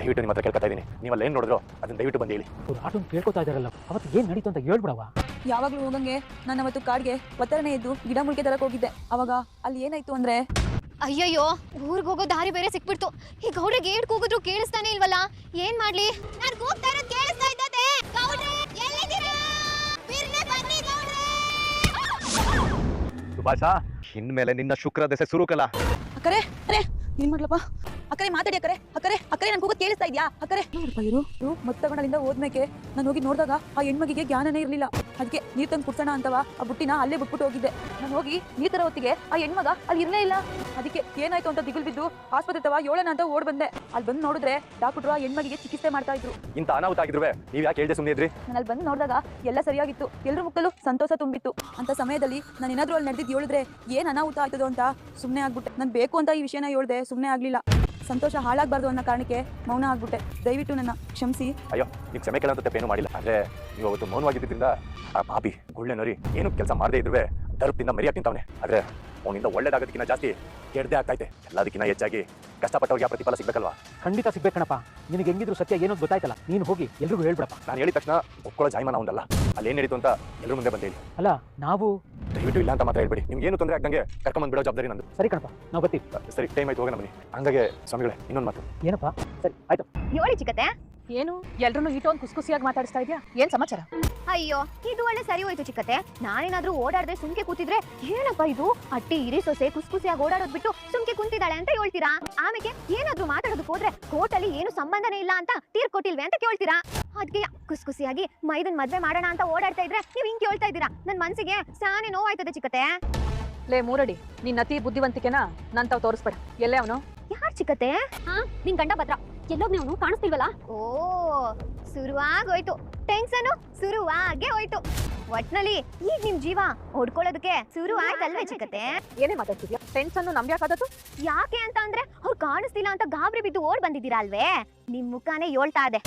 ದಯವಿಟ್ಟು ನಿಮ್ಮ ಹತ್ರ ಕೇಳ್ಕೊತಾ ಇದ್ದೀನಿ, ನೀವಲ್ಲಿ ಏನು ನೋಡಿದ್ರು ಅದನ್ನ ದಯವಿಟ್ಟು ಬಂದು ಹೇಳಿ. ಆಟೋ ಕೇಳ್ಕೊತಾ ಇದಾರಲ್ಲ, ಅವತ್ತು ಏನು ನಡೀತು ಅಂತ ಹೇಳ್ಬಿಡವ. ಯಾವಾಗಲೂ ಹೋಗಂಗೆ ನಾನು ಅವತ್ತು ಕಾಡ್ಗೆ ಒತ್ತರನೇ ಇದ್ದು ಗಿಡ ಮುಳ್ಕೆ ತರಕ್ ಹೋಗಿದ್ದೆ. ಅವಾಗ ಅಲ್ಲಿ ಏನಾಯ್ತು ಅಂದ್ರೆ, ಅಯ್ಯಯ್ಯೋ, ಊರಿಗೆ ಹೋಗೋ ದಾರಿ ಬೇರೆ ಸಿಕ್ಬಿಡ್ತು. ಈ ಗೌಡ್ರಿಗೆ ಏಡ್ ಕೂಗಿದ್ರು ಕೇಳಿಸ್ತಾನೆ ಇಲ್ವಲ್ಲ, ಏನ್ ಮಾಡ್ಲಿ? ನಾನು ಕೂಗ್ತಾ ಇರೋದು ಕೇಳಿಸ್ತಾ ಇದ್ದತೆ. ಗೌಡ್ರೆ ಎಲ್ಲಿದ್ದೀರಾ? ಬಿರ್ನೆ ಬನ್ನಿ ಗೌಡ್ರೆ. ಸುಭಾಷ, ಇನ್ಮೇಲೆ ನಿನ್ನ ಶುಕ್ರ ದೆಸೆ ಸುರುಕಲ್ಲ. ಅಕ್ಕರೆ ಅರೆ ಏನ್ ಮಾಡ್ಲಪ್ಪ? ಅಕ್ಕರೆ ಮಾತಾಡಿ ಅಕ್ಕರೆ. ಅಕ್ಕರೆ ಅಕ್ಕರೆ ನನ್ ಕೂಗೋದು ಕೇಳಿಸ್ತಾ ಇದ್ಯಾ? ಅಕ್ಕರೆ ನೋಡಪ್ಪ, ಇರು ಮತ್ತೆ ತಗೊಂಡಲ್ಲಿಂದ ಹೋದ್ಮೇಕೆ ನಾನು ಹೋಗಿ ನೋಡಿದಾಗ ಆ ಹೆಣ್ಮಗಿಗೆ ಜ್ಞಾನನೇ ಇರಲಿಲ್ಲ. ಅದಕ್ಕೆ ನೀರ್ ತಂದು ಕುಡ್ಸೋಣ ಅಂತವ ಆ ಬುಟ್ಟಿನ ಅಲ್ಲೇ ಬಿಟ್ಬಿಟ್ಟು ಹೋಗಿದ್ದೆ. ನಾನು ಹೋಗಿ ನೀರ್ ತರ ಹೊತ್ತಿಗೆ ಆ ಹೆಣ್ಮಗ ಅಲ್ಲಿ ಇರ್ಲೇ ಇಲ್ಲ. ಅದಕ್ಕೆ ಏನಾಯ್ತು ಅಂತ ದಿಗುಲ್ ಬಿದ್ದು ಆಸ್ಪತ್ರೆ ತವ ಏಳೋಣ ಅಂತ ಓಡ್ ಬಂದೆ. ಅಲ್ಲಿ ಬಂದು ನೋಡಿದ್ರೆ ಡಾಕ್ಟ್ರು ಆ ಹೆಣ್ಮಗಿಗೆ ಚಿಕಿತ್ಸೆ ಮಾಡ್ತಾ ಇದ್ರು. ಇಂತ ಅನಾಹುತ ಆಗಿದ್ರು ನೀವ್ ಯಾಕೆ ಹೇಳ್ದೆ ಸುಮ್ಮನೆ ಇದ್ರಿ? ನಾನು ಅಲ್ಲಿ ಬಂದು ನೋಡಿದಾಗ ಎಲ್ಲ ಸರಿಯಾಗಿತ್ತು, ಎಲ್ಲರ ಮುಖದಲ್ಲೂ ಸಂತೋಷ ತುಂಬಿತ್ತು. ಅಂತ ಸಮಯದಲ್ಲಿ ನಾನು ಏನಾದ್ರೂ ಅಲ್ಲಿ ನಡೆದಿದ್ದು ಹೇಳಿದ್ರೆ ಏನ್ ಅನಾಹುತ ಆಯ್ತದೋ ಅಂತ ಸುಮ್ಮನೆ ಆಗ್ಬಿಟ್ಟೆ. ನಾನು ಬೇಕು ಅಂತ ಈ ವಿಷಯನ ಹೇಳ್ದೆ, ಸುಮ್ಮನೆ ಆಗ್ಲಿಲ್ಲ. ಸಂತೋಷ ಹಾಳಾಗಬಾರ್ದು ಅನ್ನೋ ಕಾರಣಕ್ಕೆ ಮೌನ ಆಗ್ಬಿಟ್ಟೆ. ದಯವಿಟ್ಟು ನನ್ನ ಕ್ಷಮಿಸಿ. ಅಯ್ಯೋ, ನೀವು ಕ್ಷಮೆ ಕೇಳೋ ತಪ್ಪೇನು ಮಾಡಿಲ್ಲ. ಆದ್ರೆ ನೀವು ಅವತ್ತು ಮೌನವಾಗಿದ್ದರಿಂದ ಆ ಪಾಪಿ ಗುಳ್ಳೆ ನರಿ ಏನು ಕೆಲಸ ಮಾಡದೇ ಇದ್ರುವೆ ದರ್ಪದಿಂದ ಮರಿಯಾಗಿ ತಿಂತಾವನೆ. ಆದ್ರೆ ಅವನಿಂದ ಒಳ್ಳೇದಾಗೋದಕ್ಕಿಂತ ಜಾಸ್ತಿ ಕೆಡದೆ ಆಗ್ತೈತೆ. ಎಲ್ಲದಕ್ಕಿಂತ ಹೆಚ್ಚಾಗಿ ಕಷ್ಟಪಟ್ಟವ್ರಿಗೆ ಆ ಪ್ರತಿಫಲ ಸಿಗ್ಬೇಕಲ್ವಾ? ಖಂಡಿತ ಸಿಗ್ಬೇಕಣಪ್ಪ. ನಿನಗೆ ಹೆಂಗಿದ್ರು ಸತ್ಯ ಏನೋ ಗೊತ್ತಾಯ್ತಲ್ಲ, ನೀನು ಹೋಗಿ ಎಲ್ರಿಗೂ ಹೇಳ್ಬಿಡಪ್ಪ. ನಾನು ಹೇಳಿದ ತಕ್ಷಣ ಒಪ್ಕೊಳ್ಳೋ ಜಾಯಮಾನ ಒಂದಲ್ಲ. ಅಲ್ಲಿ ಏನು ನಡೀತು ಅಂತ ಎಲ್ಲರೂ ಮುಂದೆ ಬಂದು ಹೇಳಿ. ಅಲ್ಲ, ನಾವು ದಯವಿಟ್ಟು ಇಲ್ಲ ಅಂತ ಮಾತ್ರ ಹೇಳ್ಬೇಡಿ. ನಿಮ್ಗೆ ಏನು ತೊಂದರೆ ಆಗ್ದಂಗೆ ಕರ್ಕೊಂಡ್ ಬಿಡೋ ಜವಾಬ್ದಾರಿ ನಂದು. ಸರಿ ಕಣಪ್ಪ, ನಾವು ಬರ್ತೀವಿ. ಸರಿ, ಟೈಮ್ ಆಯ್ತು, ಹೋಗೋಣ ಬನ್ನಿ. ಹಂಗಾಗಿ ಸ್ವಾಮಿಗಳೇ, ಇನ್ನೊಂದು ಮಾತು. ಏನಪ್ಪ? ಸರಿ ಆಯ್ತು. ಹೇಳಿ ಚಿಕ್ಕತೆ. ಏನು ಎಲ್ರನ್ನೂ ಇಟ್ಟೊಂದು ಕುಸ್ಕುಸಿಯಾಗಿ ಮಾತಾಡಿಸ್ತಾ ಇದೆಯಾ? ಏನ್ ಸಮಾಚಾರ? ಅಯ್ಯೋ, ಇದು ಒಳ್ಳೆ ಸರಿ ಹೋಯ್ತು ಚಿಕ್ಕತೆ. ನಾನೇನಾದ್ರೂ ಓಡಾಡದೆ ಸುಮ್ಕೆ ಕೂತಿದ್ರೆ ಏನಪ್ಪ ಇದು ಅಟ್ಟಿ ಇರಿ ಸೊಸೆ ಕುಸ್ಕುಸಿಯಾಗಿ ಓಡಾಡೋದ್ ಬಿಟ್ಟು ಸುಮ್ಕೆ ಕುಂತಿದ್ದಾಳೆ ಅಂತ ಹೇಳ್ತೀರಾ. ಆಮೇಲೆ ಏನಾದ್ರೂ ಮಾತಾಡೋದಕ್ಕೆ ಹೋದ್ರೆ ಕೋರ್ಟಲ್ಲಿ ಏನು ಸಂಬಂಧನೇ ಇಲ್ಲ ಅಂತ ತೀರ್ ಕೊಟ್ಟಿಲ್ವೇ ಅಂತ ಕೇಳ್ತೀರಾ. ಅದಕ್ಕೆ ಕುಸ್ಕುಸಿಯಾಗಿ ಮೈದನ್ ಮದ್ವೆ ಮಾಡೋಣ ಅಂತ ಓಡಾಡ್ತಾ ಇದ್ರೆ ನೀವು ಹಿಂಗ್ ಕೇಳ್ತಾ ಇದ್ದೀರಾ. ನನ್ ಮನ್ಸಿಗೆ ಸಾನೆ ನೋವಾಯ್ತದೆ ಚಿಕ್ಕತೆ. ಲೇ ಮೂರಡಿ, ನಿನ್ನ ಅತಿ ಬುದ್ಧಿವಂತಿಕೆನ ನನ್ ತಾವ್ ತೋರಿಸ್ಬೇಡ. ಎಲ್ಲೇ ಅವನು? ಯಾರ್ ಚಿಕ್ಕತೆ? ನಿನ್ ಗಂಡ ಭದ್ರ ಎಲ್ಲೋಗ್ನಿ ಅವನು ಕಾಣಿಸ್ತಿಲ್ವಲ್ಲ? ಓ, ಶುರುವಾಗೋಯ್ತು ಟೆನ್ಷನ್, ಶುರುವಾಗೇ ಹೋಯ್ತು. ಒಟ್ನಲ್ಲಿ ಈಗ ನಿಮ್ ಜೀವ ಹೊಡ್ಕೊಳ್ಳೋದಕ್ಕೆ ಶುರು ಆಯ್ತಲ್ವೇ ಚಿಕ್ಕತೆ? ಏನೇ ಮಾತಾಡ್ತಿದ್ಯಾ? ಟೆನ್ಷನ್ ನಮ್ಯಾಕಾದದ್ದು? ಯಾಕೆ ಅಂತ ಅಂದ್ರೆ ಅವ್ರು ಕಾಣಿಸ್ತಿಲ್ಲ ಅಂತ ಗಾಬರಿ ಬಿದ್ದು ಓಡ್ ಬಂದಿದ್ದೀರಾ ಅಲ್ವೇ? ನಿಮ್ ಮುಖಾನೇ ಹೇಳ್ತಾ ಇದೆ.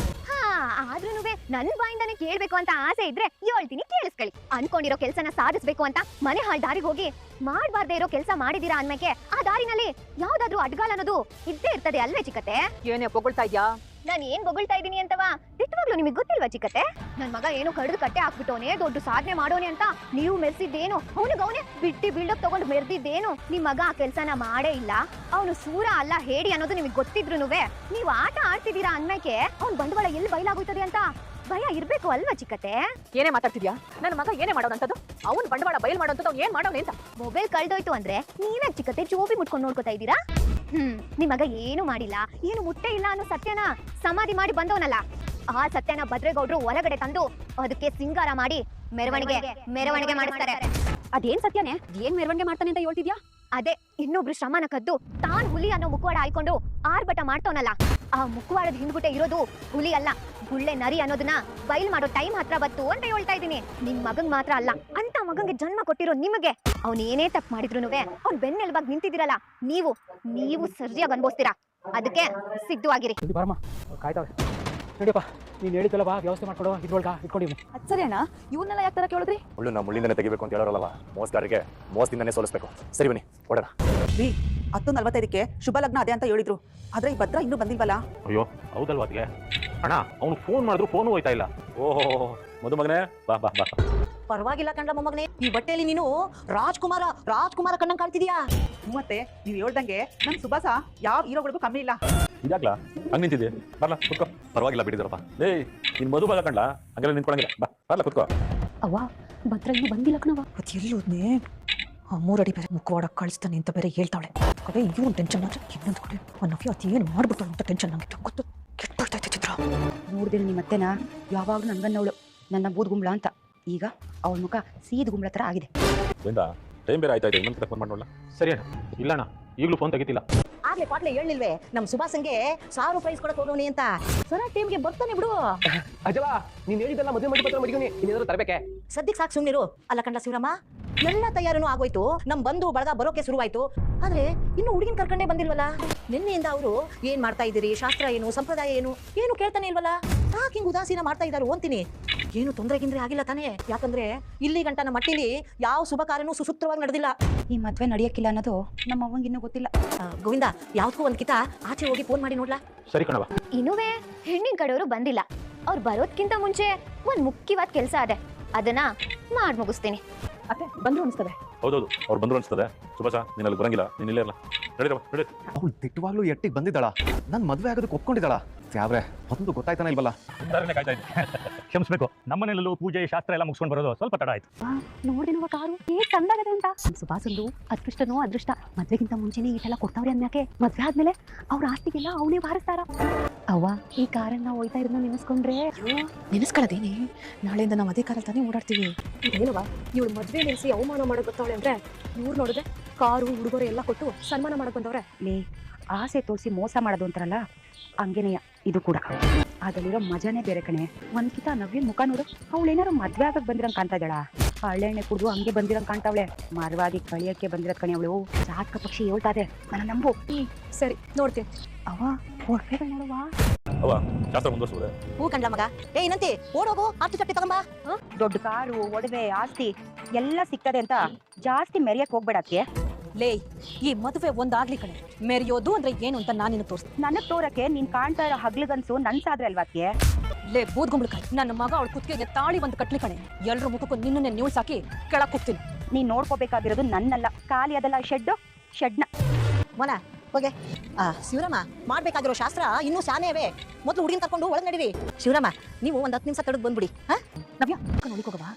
ಆದ್ರೂನುವೆ ನನ್ ಬಾಯಿಂದಾನೆ ಕೇಳ್ಬೇಕು ಅಂತ ಆಸೆ ಇದ್ರೆ ಹೇಳ್ತೀನಿ, ಕೇಳಿಸ್ಕೊಳ್ಳಿ. ಅನ್ಕೊಂಡಿರೋ ಕೆಲ್ಸನ ಸಾಧಿಸ್ಬೇಕು ಅಂತ ಮನೆ ಹಾಳ್ ದಾರಿಗೆ ಹೋಗಿ ಮಾಡ್ಬಾರ್ದೇ ಇರೋ ಕೆಲ್ಸ ಮಾಡಿದೀರಾ ಅಂದ್ಮೇಕೆ ಆ ದಾರಿನಲ್ಲಿ ಯಾವ್ದಾದ್ರು ಅಡ್ಗಾಲ್ ಅನ್ನೋದು ಇದ್ದೇ ಇರ್ತದೆ ಅಲ್ವೇ ಚಿಕ್ಕತೆ? ಏನೇ ಹೊಗಳ್ತಾ ಇದ್ಯಾ? ನಾನು ಏನ್ ಬೊಗಳ್ತಾ ಇದೀನಿ ಅಂತವಾ ದಿಟ್ಟವಾಗ್ಲೂ ನಿಮಗೆ ಗೊತ್ತಿಲ್ವಾ ಚಿಕ್ಕತೆ? ನನ್ ಮಗ ಏನೋ ಕಡ್ದು ಕಟ್ಟೆ ಹಾಕ್ಬಿಟ್ಟವನೇ, ದೊಡ್ಡ ಸಾಧನೆ ಮಾಡೋನೆ ಅಂತ ನೀವು ಮೆರ್ಸಿದ್ದೇನು, ಅವನೇ ಬಿಟ್ಟಿ ಬಿಲ್ಡಪ್ ತಗೊಂಡು ಮೆರ್ದಿದ್ದೇನು. ನಿಮ್ ಮಗ ಆ ಕೆಲ್ಸನ ಮಾಡೇ ಇಲ್ಲ. ಅವನು ಸೂರ ಅಲ್ಲ ಹೇಡಿ ಅನ್ನೋದು ನಿಮಗೆ ಗೊತ್ತಿದ್ರುನುವೆ ನೀವು ಆಟ ಆಡ್ತಿದ್ದೀರಾ ಅಂದ್ಮೇಕೆ ಅವ್ನ್ ಬಂಡವಾಳ ಎಲ್ಲಿ ಬಯಲಾಗೋಯ್ತದೆ ಅಂತ ಭಯ ಇರ್ಬೇಕು ಅಲ್ವಾ ಚಿಕ್ಕತೆ? ಏನೇ ಮಾತಾಡ್ತಿದ್ಯಾ? ನನ್ನ ಮಗ ಏನೇ ಮಾಡೋದಂತದ್ದು? ಅವ್ನು ಬಂಡವಾಳ ಬಯಲ್ ಮಾಡೋಂಥದ್ದು ಅವ್ನು ಏನ್ ಮಾಡೋನೆ ಅಂತ? ಮೊಬೈಲ್ ಕಳ್ದೋಯ್ತು ಅಂದ್ರೆ ನೀವೇ ಚಿಕ್ಕತೆ ಜೋಬಿ ಮುಟ್ಕೊಂಡು ನೋಡ್ಕೊತಾ ಇದ್ದೀರಾ? ನಿಮ್ ಮಗ ಏನು ಮಾಡಿಲ್ಲ, ಏನು ಮುಟ್ಟೆ ಇಲ್ಲ ಅನ್ನೋ ಸತ್ಯನ ಸಮಾಧಿ ಮಾಡಿ ಬಂದವನಲ್ಲ. ಆ ಸತ್ಯನ ಭದ್ರೇಗೌಡ್ರು ಹೊರಗಡೆ ತಂದು ಅದಕ್ಕೆ ಸಿಂಗಾರ ಮಾಡಿ ಮೆರವಣಿಗೆ ಮಾಡಿಸ್ತಾರೆ. ಅದೇನ್ ಸತ್ಯನೇ? ಏನ್ ಮೆರವಣಿಗೆ ಮಾಡ್ತಾನೆ ಅಂತ ಹೇಳ್ತಿದ್ಯಾ? ಅದೇ ಇನ್ನೊಬ್ರು ಶ್ರಮನ ಕದ್ದು ತಾನ್ ಹುಲಿ ಅನ್ನೋ ಮುಖವಾಡ ಹಾಯ್ಕೊಂಡು ಆರ್ಭಟ ಮಾಡ್ತವನಲ್ಲ, ಆ ಮುಖವಾಡದ ಹಿಂದ್ಗುಟೆ ಇರೋದು ಹುಲಿ ಅಲ್ಲ, ಗುಳ್ಳೆ ನರಿ ಅನ್ನೋದನ್ನ ಬಯಲ್ ಮಾಡೋ ಟೈಮ್ ಹತ್ರ ಬತ್ತು ಅಂತ ಹೇಳ್ತಾ ಇದ್ದೀನಿ. ನಿಮ್ ಮಗಂಗ್ ಮಾತ್ರ ಅಲ್ಲ, ಅಂತ ಮಗಂಗೆ ಜನ್ಮ ಕೊಟ್ಟಿರೋ ನಿಮಗೆ ಅವ್ನ್ ಏನೇ ತಪ್ಪು ಮಾಡಿದ್ರುನುವೆ ಅವ್ನ್ ಬೆನ್ನೆಲುಬಾಗಿ ನಿಂತಿದ್ದೀರಲ್ಲ, ನೀವು ಸರಿಯಾಗಿ ಅನ್ಭವಿಸ್ತೀರಾ. ಅದಕ್ಕೆ ಸಿದ್ಧವಾಗಿರಿ. ಕಾಯ್ತಾವೆ ನಡಿಯಪ್ಪ. ನೀನು ಹೇಳಿದ್ದಲ್ಲವಾ, ವ್ಯವಸ್ಥೆ ಮಾಡ್ಕೊಡೋ ಇದ್ರೊಳಗ ಇಟ್ಕೊಂಡಿವ್ನಿ. ಅದ್ ಸರಿ ಅಣ್ಣ, ಇವನ್ನೆಲ್ಲ ಯಾಕೆ ತರ ಕೇಳಿದ್ರಿ? ಮುಳ್ಳು ನಾವು ಮುಳ್ಳಿಂದನೇ ತೆಗಿಬೇಕು ಅಂತ ಹೇಳೋರಲ್ಲವ, ಮೋಸಗಾರರಿಗೆ ಮೋಸದಿಂದನೇ ಸೋಲಿಸ್ಬೇಕು. ಸರಿ ಬನ್ನಿ, ಓಡೋಣ. 10:45ಕ್ಕೆ ಶುಭ ಲಗ್ನ ಅದೇ ಅಂತ ಹೇಳಿದ್ರು. ಆದ್ರೆ ಈ ಭದ್ರ ಇನ್ನೂ ಬಂದಿಲ್ವಲ್ಲ? ಅಯ್ಯೋ ಹೌದಲ್ವಾ ಅದ್ಗೆ? ಅಣ್ಣ ಅವ್ನು ಫೋನ್ ಮಾಡಿದ್ರು ಫೋನು ಹೋಯ್ತಾ ಇಲ್ಲ. ಓಹೋ ಮದುಮಗನೇ, ಬಾ ಬಾ ಬಾ. ಪರವಾಗಿಲ್ಲ ಕಂಡ ಮೊಮ್ಮಗನೇ, ಈ ಬಟ್ಟೆಯಲ್ಲಿ ನೀನು ರಾಜ್ಕುಮಾರ ಕಣ್ಣಂಗ್ ಕಾಣ್ತಿದ್ಯಾ. ಮತ್ತೆ ನೀವ್ ಹೇಳ್ದಂಗೆ ನಮ್ ಸುಭಾಸ ಯಾವ ಹೀರೋಗಳಿಗೂ ಕಮ್ಮಿ ಇಲ್ಲ. ಇದಾಗ್ಲಾ ಹಂಗ್ ನಿಂತಿದ್ದೆ? ಬರ್ಲಾ ಕುತ್ಕೋ. ಪರವಾಗಿಲ್ಲ ಬಿಡಿದ್ರಪ್ಪ. ಲೇ ನಿನ್ ಮದುಮಗ ಕಂಡ್ಲಾ? ಹಂಗೆಲ್ಲ ನಿಂತ್ಕೊಳಂಗಿಲ್ಲ, ಬಾ ಬರ್ಲಾ ಕುತ್ಕೋ. ಅವ್ವ, ಭದ್ರ ಇನ್ನೂ ಬಂದಿಲ್ಲ ಕಣವ. ಅದು ಎಲ್ಲೋದ್ನೆ? ಆ 3 ಅಡಿ ಬೇರೆ ಮುಖವಾಡ ಕಳಿಸ್ತಾನೆ ಅಂತ ಬೇರೆ ಹೇಳ್ತಾಳೆ. ಅದೇ ಇವನ್ ಟೆನ್ಷನ್ ಆದ್ರೆ ಇನ್ನೊಂದು ಕಡೆ ನವ್ಯ ಅದೇನು ಮಾಡ್ಬಿಟ್ಟು ಅಂತ ಟೆನ್ಷನ್ ನಂಗೆ ಗೊತ್ತು. ಕೆಟ್ಟೋಗ್ತೈತೆ ಚಿತ್ರ. ನೋಡಿದ್ರೆ ನಿಮ್ಮ ಅತ್ತೆನ ಯಾವಾಗ್ಲೂ ನನ್ಗನ್ನವಳು ನನ್ನ ಬೂದ್ ಗುಂಬ್ಳ ಅಂತ. ಈಗ ಅವಳ ಮುಖ ಸೀದ್ ಗುಂಬ್ಳ ತರ ಆಗಿದೆ. ಟೈಮ್ ಬೇರೆ ಆಯ್ತಾ ಇದೆ, ಇನ್ನೊಂದು ಫೋನ್ ಮಾಡಿ ನೋಡ್ಲಾ? ಸರಿ ಅಣ್ಣ. ಇಲ್ಲ ಅಣ್ಣ, ಈಗಲೂ ಫೋನ್ ತೆಗಿತಿಲ್ಲ. ಆಗ್ಲೇ ಪಾಟ್ಲೆ ಹೇಳಿಲ್ವೇ ನಮ್ ಸುಭಾಸಂಗೆ 1000 ಪ್ರೈಸ್ ಕೊಡಕ್ ಹೋಗೋನಿ ಅಂತ? ಸರ ಟೀಮ್ಗೆ ಬರ್ತಾನೆ ಬಿಡು. ಅಜವಾ, ನೀನ್ ಹೇಳಿದ್ದಲ್ಲ ಮದುವೆ ಮಂಟಪತ್ರ ಮಡಿಗೋನಿ, ಇನ್ನೇನಾದ್ರು ತರಬೇಕೆ? ಸದ್ಯಕ್ಕೆ ಸಾಕು ಸುಮ್ನಿರು. ಅಲ್ಲ ಕಂಡ ಶಿವರಾಮ, ಎಲ್ಲ ತಯಾರಿನೂ ಆಗೋಯ್ತು, ನಮ್ ಬಂಧು ಬಳಗ ಬರೋಕೆ ಶುರುವಾಯ್ತು. ಆದ್ರೆ ಇನ್ನು ಹುಡುಗಿನ ಕರ್ಕೊಂಡೇ ಬಂದಿಲ್ವಲ್ಲ. ನಿನ್ನೆಯಿಂದ ಅವರು ಏನ್ ಮಾಡ್ತಾ ಇದ್ದೀರಿ, ಶಾಸ್ತ್ರ ಏನು, ಸಂಪ್ರದಾಯ ಏನು ಕೇಳ್ತಾನೆ ಇಲ್ವಲ್ಲ. ಯಾಕೆ ಹಿಂಗ್ ಉದಾಸೀನ ಮಾಡ್ತಾ ಇದ್ದಾರೆ ಅಂತೀನಿ. ಏನು ತೊಂದರೆ ಆಗಿಲ್ಲ ತಾನೇ? ಯಾಕಂದ್ರೆ ಇಲ್ಲಿ ಗಂಟನ ಮಟ್ಟಿಲಿ ಯಾವ ಶುಭ ಕಾರ್ಯನೂ ಸುಸೂತ್ರವಾಗಿ ನಡೆದಿಲ್ಲ. ಈ ಮದ್ವೆ ನಡೆಯಕ್ಕಿಲ್ಲ ಅನ್ನೋದು ನಮ್ಮ ಅವ್ವಂಗೆ ಇನ್ನೂ ಗೊತ್ತಿಲ್ಲ. ಗೋವಿಂದ, ಯಾವ್ದಕ್ಕೂ ಒಂದ್ ಕಿತ ಆಚೆ ಹೋಗಿ ಫೋನ್ ಮಾಡಿ ನೋಡ್ಲಾ. ಸರಿ ಕಣವ. ಇನ್ನುವೇ ಹೆಣ್ಣಿನ ಕಡೆಯವರು ಬಂದಿಲ್ಲ. ಅವ್ರು ಬರೋದ್ಕಿಂತ ಮುಂಚೆ ಒಂದ್ ಮುಖ್ಯವಾದ ಕೆಲಸ ಅದೆ, ಅದನ್ನ ಮಾಡ್ ಮುಗಿಸ್ತೀನಿ. ಅತ್ತೆ ಬಂದ್ರು ಅನ್ಸ್ತದೆ. ಹೌದೌದು, ಅವ್ರು ಬಂದ್ರು ಅನ್ಸ್ತದೆ. ಸುಭಾಷ, ನೀನ್ ಅಲ್ಲಿ ಬರಂಗಿಲ್ಲ, ನೀನ್ ಇಲ್ಲೇ ಇರಲ್ಲ. ನಡೀರವ, ನಡಿ. ಅವಳು ದಿಟ್ಟವಾಗ್ಲೂ ಎಟ್ಟಿಗೆ ಬಂದಿದ್ದಾಳ, ನನ್ ಮದ್ವೆ ಆಗೋದಕ್ಕೆ ಒಪ್ಕೊಂಡಿದ್ದಾಳ. ಯಾವ್ರೆ ಒಂದು ಗೊತ್ತಾಯ್ತಾನೆ ಇಲ್ವಲ್ಲ. ಕಾಯ್ತಾ ಇದ್ದೆ. ಕ್ಷಮಿಸ್ಬೇಕು, ನಮ್ಮನೇಲೂ ಪೂಜೆ ಶಾಸ್ತ್ರ ಎಲ್ಲ ಮುಗಿಸ್ಕೊಂಡು ಬರೋದು ಸ್ವಲ್ಪ ತಡ ಆಯ್ತು. ನೋಡಿರುವ ಕಾರು ಹೇಗ್ ಚಂದಾಗದೆ ಅಂತ. ಸುಭಾಸಂದು ಅದೃಷ್ಟನೋ ಅದೃಷ್ಟ, ಮದ್ವೆಗಿಂತ ಮುಂಚೆನೆ ಈಟೆಲ್ಲ ಕೊಡ್ತಾವ್ರಿ ಅಂದ್ಯಾಕೆ ಮದ್ವೆ ಆದ್ಮೇಲೆ ಅವ್ರ ಆಸ್ತಿಗೆಲ್ಲ ಅವನೇ ಬಾರಿಸ್ತಾರ. ಅವ್ವ, ಈ ಕಾರನ್ನ ಹೋಯ್ತಾ ಇರೋದನ್ನ ನೆನೆಸ್ಕೊಂಡ್ರೆ ನೆನೆಸ್ಕೊಳ್ಳೋದೇನೆ, ನಾಳೆಯಿಂದ ನಾವು ಅದೇ ಕಾರಲ್ಲಿ ತಾನೇ ಓಡಾಡ್ತೀವಿ. ಇದೇನವ ಇವಳು ಮದ್ವೆ ನಿಲ್ಸಿ ಅವಮಾನ ಮಾಡಕ್ ಗೊತ್ತಾವಳೆ ಅಂದ್ರೆ, ಇವ್ರು ನೋಡಿದ್ರೆ ಕಾರು ಉಡುಗೊರೆ ಎಲ್ಲ ಕೊಟ್ಟು ಸನ್ಮಾನ ಮಾಡಕ್ ಬಂದವ್ರೆ. ಲೇ, ಆಸೆ ತೋರಿಸಿ ಮೋಸ ಮಾಡೋದು ಅಂತಾರಲ್ಲ, ಹಂಗೇನೆಯ ಇದು ಕೂಡ. ಅದರಲ್ಲಿರೋ ಮಜಾನೇ ಬೇರೆ ಕಣೆ. ಒಂದ್ಕಿತ ನವ್ಯನ್ ಮುಖ ನೋಡು, ಅವಳೇನಾರು ಮದ್ವೆ ಆಗಕ್ ಬಂದಿರಂಗ್ ಕಾಣ್ತಾ ಇದ್ದಾಳ. ಹಳ್ಳೆಣ್ಣೆ ಕುಡ್ದು ಹಂಗೆ ಬಂದಿರಂಗ್ ಕಾಣ್ತಾವಳೆ. ಮರವಾಗಿ ಕಳಿಯಕ್ಕೆ ಬಂದಿರೋದ್ ಕಣೆ ಅವಳು. ಜಾತಕ ಪಕ್ಷಿ ಹೇಳ್ತಾದೆ, ನನ್ನ ನಂಬು. ಸರಿ ನೋಡ್ತೀನಿ. ಅವ ಒಡ್ಬೇಡ ನೋಡುವ. ಅವ ಶಾಸ್ತ್ರ ಮುಂದುವರ್ಸುವುದೇ? ಹೂ ಕಂಡ್ಲ ಮಗ. ಏನಂತಿ, ಓಡೋಗು, ಆರ್ತಿ ಚಟ್ಟಿ ತಗೊಂಬಾ. ದೊಡ್ಡ ಕಾರು, ಒಡವೆ, ಆಸ್ತಿ ಎಲ್ಲ ಸಿಗ್ತದೆ ಅಂತ ಜಾಸ್ತಿ ಮೆರೆಯಕ್ ಹೋಗ್ಬೇಡಕ್ಕೆ. ಲೇ, ಈ ಮದುವೆ ಒಂದಾಗ್ಲಿ ಕಣೆ. ಮೆರೆಯೋದು ಅಂದ್ರೆ ಏನು ಅಂತ ನಾನು ನಿನಗೆ ತೋರಿಸ್ತೀನಿ. ನನಗ್ ತೋರಕ್ಕೆ ನೀನ್ ಕಾಣ್ತಾ ಇರೋ ಹಗ್ಲಗನ್ಸು ನನ್ ಸಾದ್ರೆ ಅಲ್ವಾಕ್ಕೆ. ಲೇ ಬೂದ್ಗುಂಬಳಕಾಯಿ, ನನ್ನ ಮಗ ಅವಳ ಕುತ್ತಿಗೆಗೆ ತಾಳಿ ಒಂದು ಕಟ್ಲಿ ಕಣೆ. ಎಲ್ರ ಮುಖಕ್ಕೂ ನಿನ್ನನ್ನೇ ನೀವು ಸಾಕಿ ಕೆಳಕ್ ಹೋಗ್ತೀನಿ. ನೀನ್ ನೋಡ್ಕೋಬೇಕಾಗಿರೋದು ನನ್ನಲ್ಲ, ಖಾಲಿ ಅದಲ್ಲ ಶೆಡ್ನ. ಮನ ಹೋಗೆ. ಶಿವರಾಮ, ಮಾಡ್ಬೇಕಾಗಿರೋ ಶಾಸ್ತ್ರ ಇನ್ನೂ ಶಾನೆವೇ. ಮೊದಲು ಹುಡುಗಿನ ಕರ್ಕೊಂಡು ಒಳಗ್ ನಡೀರಿ. ಶಿವರಾಮ, ನೀವು ಒಂದ್ 10 ನಿಮಿಷ ತಡದ್ ಬಂದ್ಬಿಡಿ. ನವ್ಯ ನೋಡಿಕೋಗವಾ.